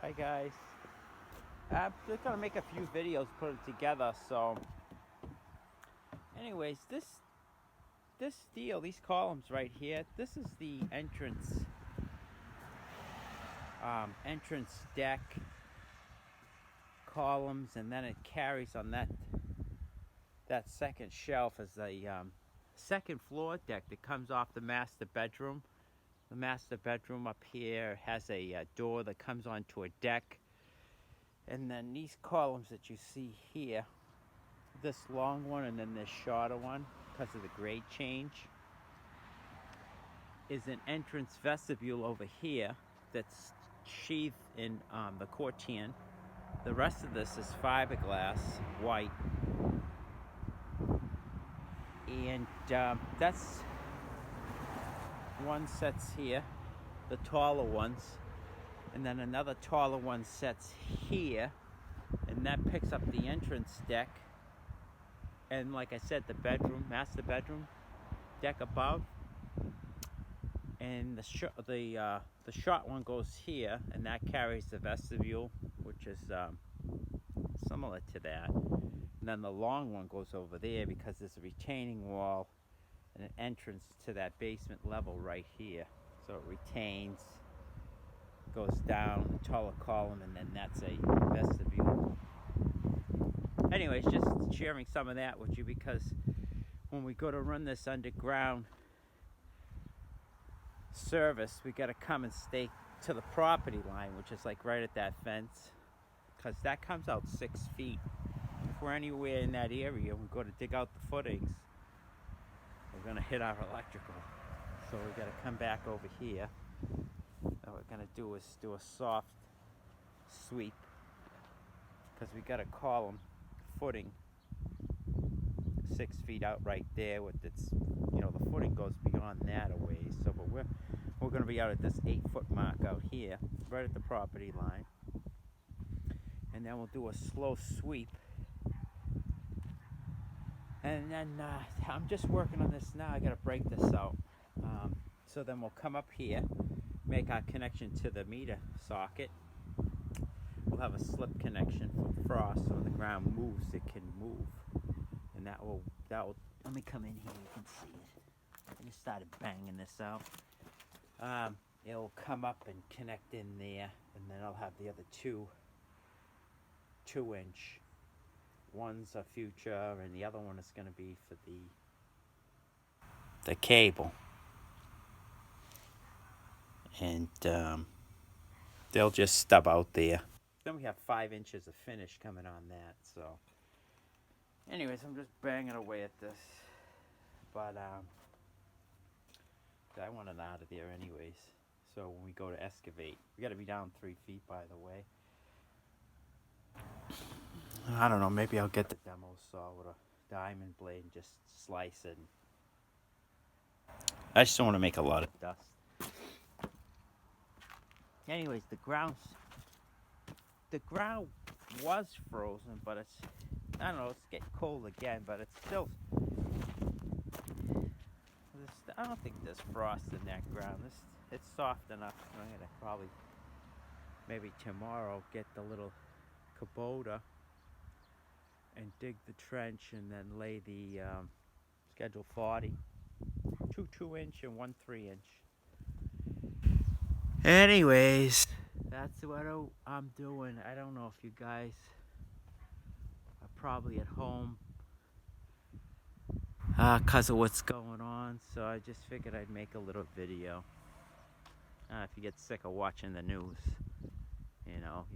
Hi guys. I'm just gonna make a few videos, put it together. So, anyways, this steel, these columns right here, this is the entrance deck columns, and then it carries on that second shelf as a second floor deck that comes off the master bedroom. The master bedroom up here has a door that comes onto a deck. And then these columns that you see here, this long one and then this shorter one, because of the grade change, is an entrance vestibule over here that's sheathed in the Corten. The rest of this is fiberglass, white. And that's one sets here, the taller ones. And then another taller one sets here, and that picks up the entrance deck. And like I said, the bedroom, master bedroom deck above. And the short one goes here, and that carries the vestibule, which is similar to that. And then the long one goes over there because there's a retaining wall and an entrance to that basement level right here. So it retains, goes down, the taller column, and then that's a vestibule. Anyways, just sharing some of that with you because when we go to run this underground service, we got to come and stay to the property line, which is like right at that fence, because that comes out 6 feet. If we're anywhere in that area, we go to dig out the footings, we're going to hit our electrical. So we got to come back over here. What we're going to do is do a soft sweep, because we got a column footing 6 feet out right there with its, the footing goes beyond that a ways. So but we're going to be out at this 8-foot mark out here, right at the property line. And then we'll do a slow sweep. And then I'm just working on this now. I got to break this out. So then we'll come up here, make our connection to the meter socket. We'll have a slip connection for frost, so when the ground moves, it can move. And that will, let me come in here, you can see it. I just started banging this out. It'll come up and connect in there, and then I'll have the other two 2-inch. One's a future, and the other one is going to be for the cable. And they'll just stub out there. Then we have 5 inches of finish coming on that. So, anyways, I'm just banging away at this. But I want it out of there anyways. So when we go to excavate, we got to be down 3 feet, by the way. I don't know, maybe I'll get the demo saw with a diamond blade and just slice it. I just don't want to make a lot of dust. Anyways, the ground was frozen, but it's, I don't know, it's getting cold again, but it's still, I don't think there's frost in that ground. It's soft enough. I'm going to probably, maybe tomorrow, get the little Kubota and dig the trench and then lay the Schedule 40. 2 2-inch and 1 3-inch. Anyways, that's what I'm doing. I don't know if you guys are probably at home because of what's going on, so I just figured I'd make a little video. If you get sick of watching the news, you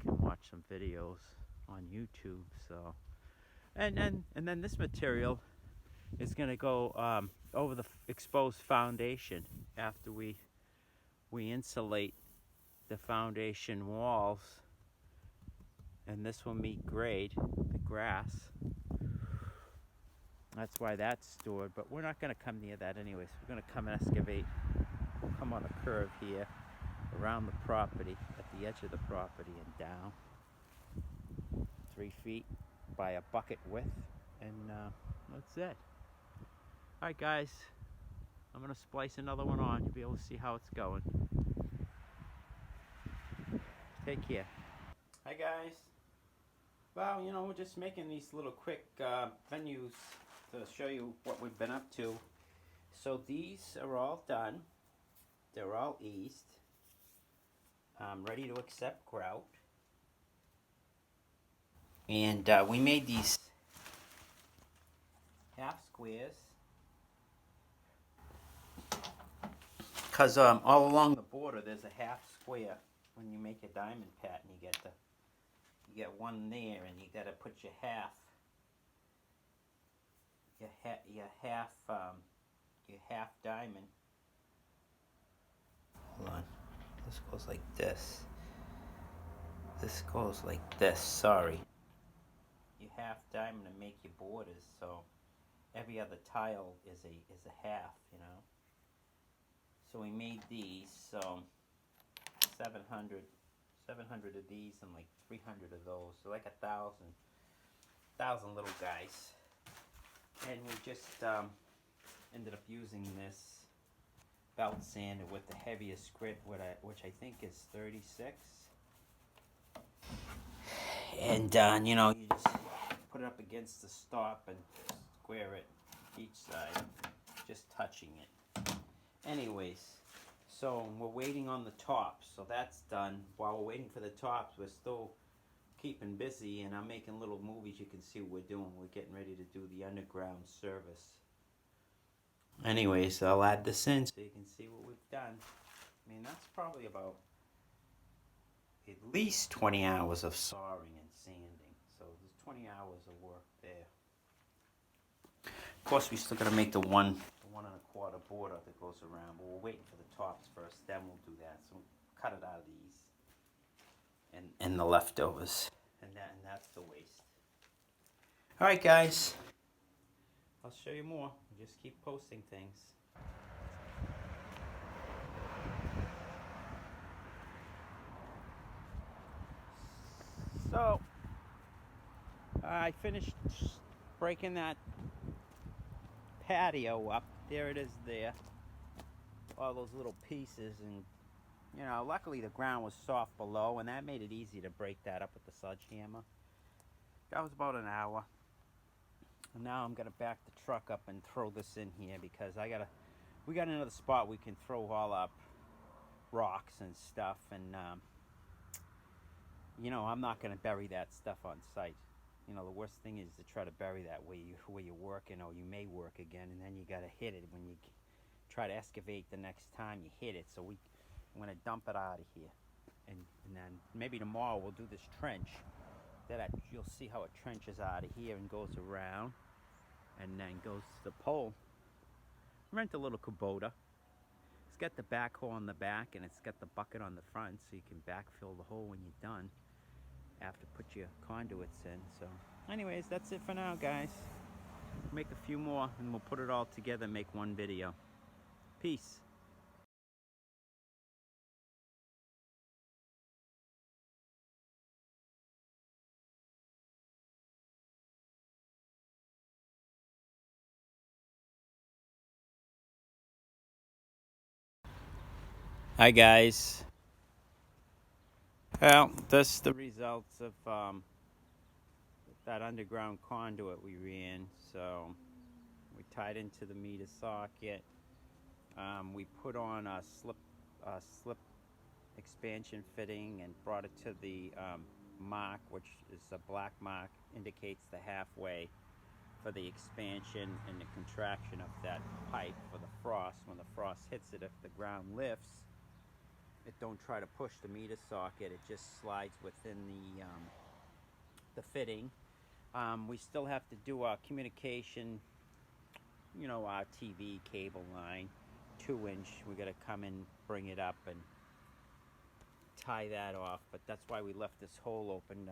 can watch some videos on YouTube. So, and then this material is going to go over the exposed foundation after we insulate the foundation walls, and this will meet grade, the grass. That's why that's stored, but we're not going to come near that anyways. We're going to come excavate. We'll come on a curve here around the property, at the edge of the property, and down 3 feet by a bucket width, and that's it. Alright guys, I'm going to splice another one on. You'll be able to see how it's going. Take care. Hi guys. Well, we're just making these little quick venues to show you what we've been up to. So these are all done. They're all eased. I'm ready to accept grout. And we made these half squares because all along the border there's a half square. When you make a diamond pattern, you get one there, and you got to put your half diamond. Hold on, this goes like this. This goes like this. Sorry. You half diamond to make your borders, so every other tile is a half, So we made these, so 700 of these and like 300 of those, so like 1,000 little guys. And we just ended up using this belt sander with the heaviest grit, which I think is 36. And you just put it up against the stop and square it each side, just touching it. Anyways, so we're waiting on the tops, so that's done. While we're waiting for the tops, we're still keeping busy, and I'm making little movies. You can see what we're doing. We're getting ready to do the underground service. Anyways, I'll add this in so you can see what we've done. I mean, that's probably about at least 20 hours of sawing and sanding. So there's 20 hours of work there. Of course, we still got to make the 1 1/4 border that goes around, but we're waiting for the tops first, then we'll do that. So we'll cut it out of these and the leftovers, and that's the waste. All right, guys, I'll show you more. Just keep posting things. So I finished breaking that patio up. There it is there. All those little pieces, and luckily the ground was soft below, and that made it easy to break that up with the sledgehammer. That was about an hour. And now I'm gonna back the truck up and throw this in here because we got another spot we can throw all up rocks and stuff, and I'm not gonna bury that stuff on site. The worst thing is to try to bury that where you're working, or you may work again, and then you gotta hit it when you try to excavate the next time you hit it. So I'm gonna dump it out of here, and then maybe tomorrow we'll do this trench. You'll see how it trenches out of here and goes around, and then goes to the pole. Rent a little Kubota. It's got the backhoe on the back, and it's got the bucket on the front, so you can backfill the hole when you're done after put your conduits in. So anyways, that's it for now, guys. Make a few more, and we'll put it all together and make one video. Peace. Hi guys. Well, this is the results of that underground conduit we ran. So we tied into the meter socket. We put on a slip expansion fitting and brought it to the mark, which is a black mark, indicates the halfway for the expansion and the contraction of that pipe for the frost. When the frost hits it, if the ground lifts, it don't try to push the meter socket, it just slides within the fitting. We still have to do our communication, our TV cable line, 2-inch. We got to come and bring it up and tie that off, but that's why we left this hole open.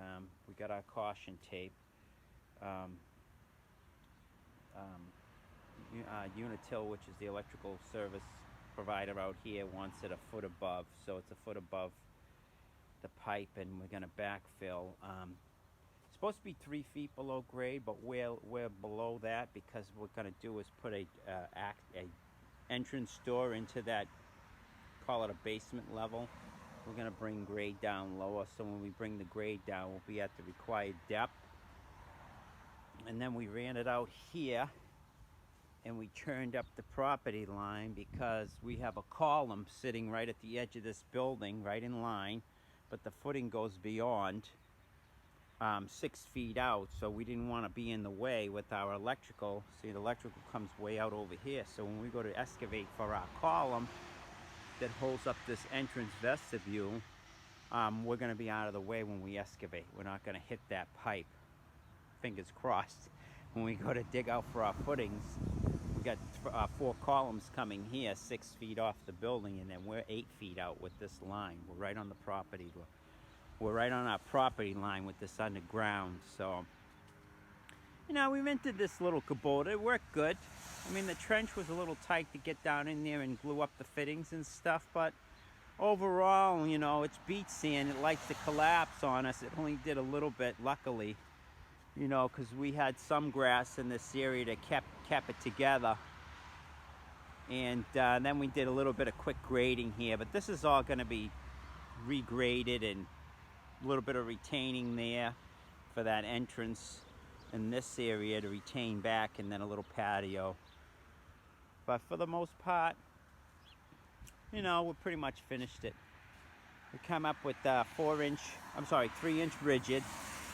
We got our caution tape. Unitil, which is the electrical service provider out here, wants it a foot above, so it's a foot above the pipe, and we're going to backfill. It's supposed to be 3 feet below grade, but we're below that because what we're going to do is put a entrance door into that, call it a basement level we're gonna bring grade down lower, so when we bring the grade down, we'll be at the required depth. And then we ran it out here, and we turned up the property line because we have a column sitting right at the edge of this building, right in line, but the footing goes beyond 6 feet out, so we didn't want to be in the way with our electrical. See, the electrical comes way out over here, so when we go to excavate for our column that holds up this entrance vestibule, we're going to be out of the way when we excavate. We're not going to hit that pipe. Fingers crossed. When we go to dig out for our footings, we got 4 columns coming here, 6 feet off the building, and then we're 8 feet out with this line. We're right on the property. We're right on our property line with this underground. So, you know, we rented this little Kubota. It worked good. I mean, the trench was a little tight to get down in there and glue up the fittings and stuff, but overall, you know, it's beach sand. It likes to collapse on us. It only did a little bit, luckily, you know, because we had some grass in this area that kept it together. And then we did a little bit of quick grading here, but this is all going to be regraded, and a little bit of retaining there for that entrance in this area to retain back, and then a little patio. But for the most part, you know, we pretty much finished it. We come up with 3-inch rigid,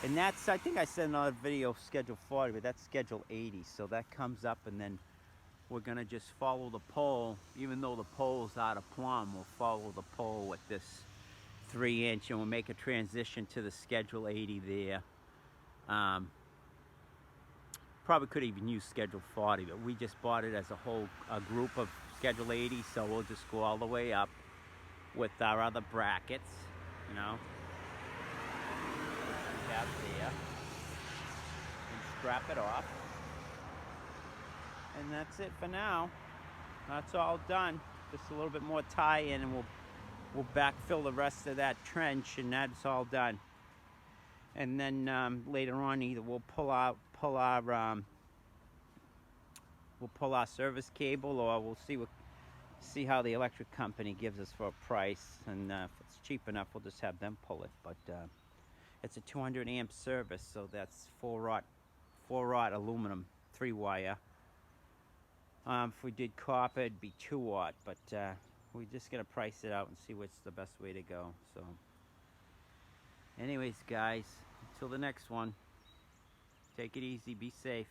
and that's, I think I said in another video, schedule 40, but that's schedule 80. So that comes up, and then we're gonna just follow the pole. Even though the pole's out of plumb, we'll follow the pole with this 3-inch, and we'll make a transition to the schedule 80 there. Probably could even use schedule 40, but we just bought it as a group of schedule 80, so we'll just go all the way up with our other brackets, you know, we have there, and strap it off. And that's it for now. That's all done. Just a little bit more tie-in, and we'll backfill the rest of that trench, and that's all done. And then later on, either we'll pull our service cable, or we'll see how the electric company gives us for a price, and if it's cheap enough, we'll just have them pull it. But it's a 200 amp service, so that's 4-aught aluminum, 3-wire. If we did copper, it'd be 2-aught, but we're just gonna price it out and see what's the best way to go. So anyways, guys, until the next one, take it easy, be safe.